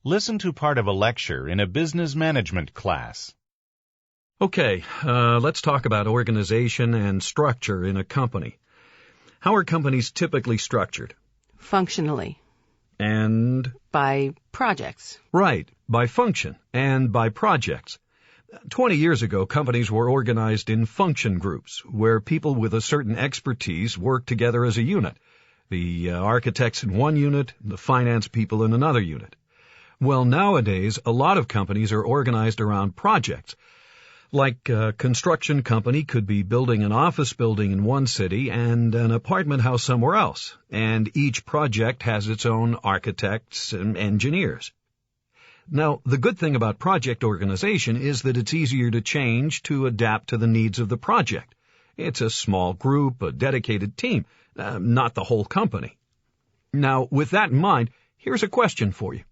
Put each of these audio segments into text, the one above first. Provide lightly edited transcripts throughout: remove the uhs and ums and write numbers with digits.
Listen to part of a lecture in a business management class. Okay, let's talk about organization and structure in a company. How are companies typically structured? Functionally. And? By projects. Right, by function and by projects. 20 years ago, companies were organized in function groups, where people with a certain expertise work together as a unit. The architects in one unit, the finance people in another unit. Well, nowadays, a lot of companies are organized around projects. Like a construction company could be building an office building in one city and an apartment house somewhere else, and each project has its own architects and engineers. Now, the good thing about project organization is that it's easier to change to adapt to the needs of the project. It's a small group, a dedicated team, not the whole company. Now, with that in mind, here's a question for you.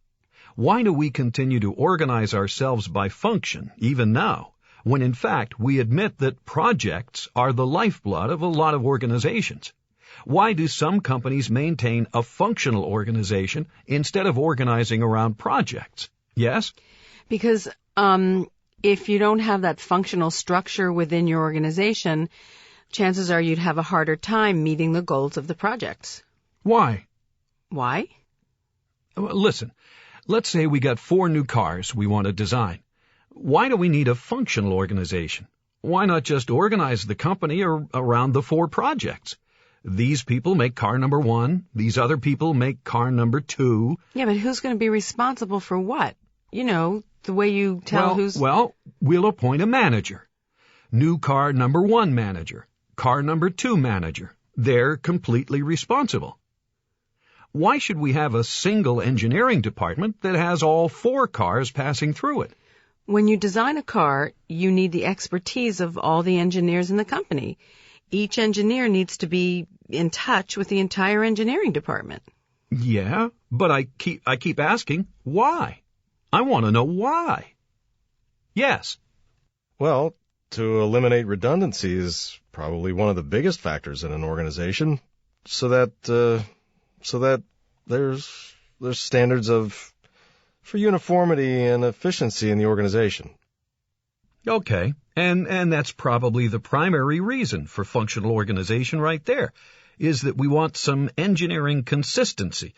Why do we continue to organize ourselves by function, even now, when in fact we admit that projects are the lifeblood of a lot of organizations? Why do some companies maintain a functional organization instead of organizing around projects? Yes? Because if you don't have that functional structure within your organization, chances are you'd have a harder time meeting the goals of the projects. Why? Why? Listen, let's say we got 4 new cars we want to design. Why do we need a functional organization? Why not just organize the company around the 4 projects? These people make car number 1. These other people make car number 2. Yeah, but who's going to be responsible for what? You know, the way you tell who's... Well, we'll appoint a manager. New car number 1 manager. Car number 2 manager. They're completely responsible. Why should we have a single engineering department that has all 4 cars passing through it? When you design a car, you need the expertise of all the engineers in the company. Each engineer needs to be in touch with the entire engineering department. Yeah, but I keep asking, why? I want to know why. Yes. Well, to eliminate redundancy is probably one of the biggest factors in an organization, so that there's standards for uniformity and efficiency in the organization. Okay, and that's probably the primary reason for functional organization right there, is that we want some engineering consistency.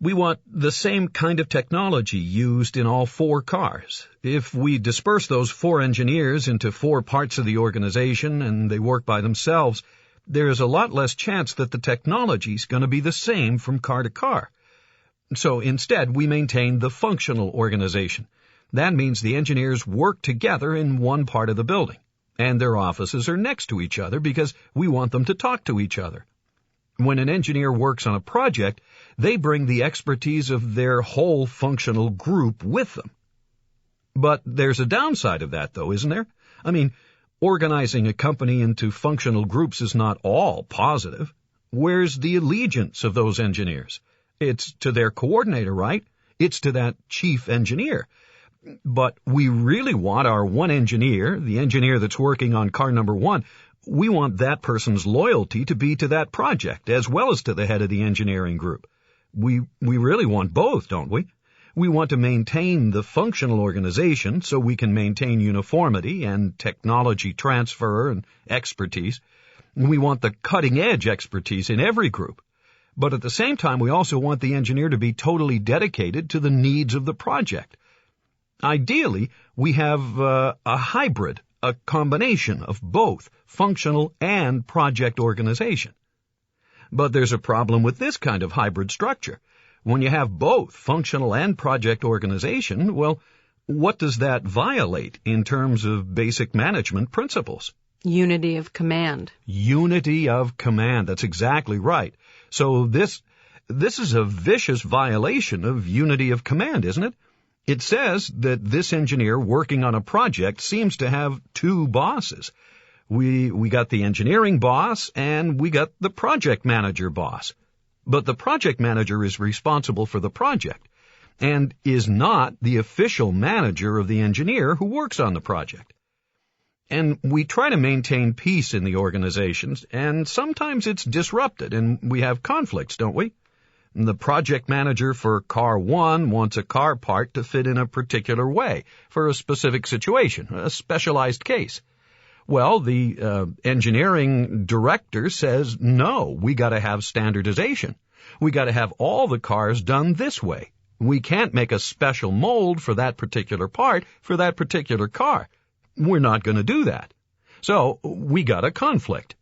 We want the same kind of technology used in all 4 cars. If we disperse those 4 engineers into 4 parts of the organization and they work by themselves, there's a lot less chance that the technology's going to be the same from car to car. So instead, we maintain the functional organization. That means the engineers work together in one part of the building, and their offices are next to each other because we want them to talk to each other. When an engineer works on a project, they bring the expertise of their whole functional group with them. But there's a downside of that, though, isn't there? I mean, organizing a company into functional groups is not all positive. Where's the allegiance of those engineers? It's to their coordinator, right? It's to that chief engineer. But we really want our one engineer, the engineer that's working on car number 1, we want that person's loyalty to be to that project as well as to the head of the engineering group. We really want both, don't we? We want to maintain the functional organization so we can maintain uniformity and technology transfer and expertise. We want the cutting-edge expertise in every group. But at the same time, we also want the engineer to be totally dedicated to the needs of the project. Ideally, we have a hybrid, a combination of both functional and project organization. But there's a problem with this kind of hybrid structure. When you have both functional and project organization, well, what does that violate in terms of basic management principles? Unity of command. Unity of command. That's exactly right. So this is a vicious violation of unity of command, isn't it? It says that this engineer working on a project seems to have 2 bosses. We got the engineering boss and we got the project manager boss. But the project manager is responsible for the project and is not the official manager of the engineer who works on the project. And we try to maintain peace in the organizations, and sometimes it's disrupted and we have conflicts, don't we? The project manager for car 1 wants a car part to fit in a particular way for a specific situation, a specialized case. Well, the engineering director says, no, we got to have standardization. We got to have all the cars done this way. We can't make a special mold for that particular part for that particular car. We're not going to do that. So we got a conflict.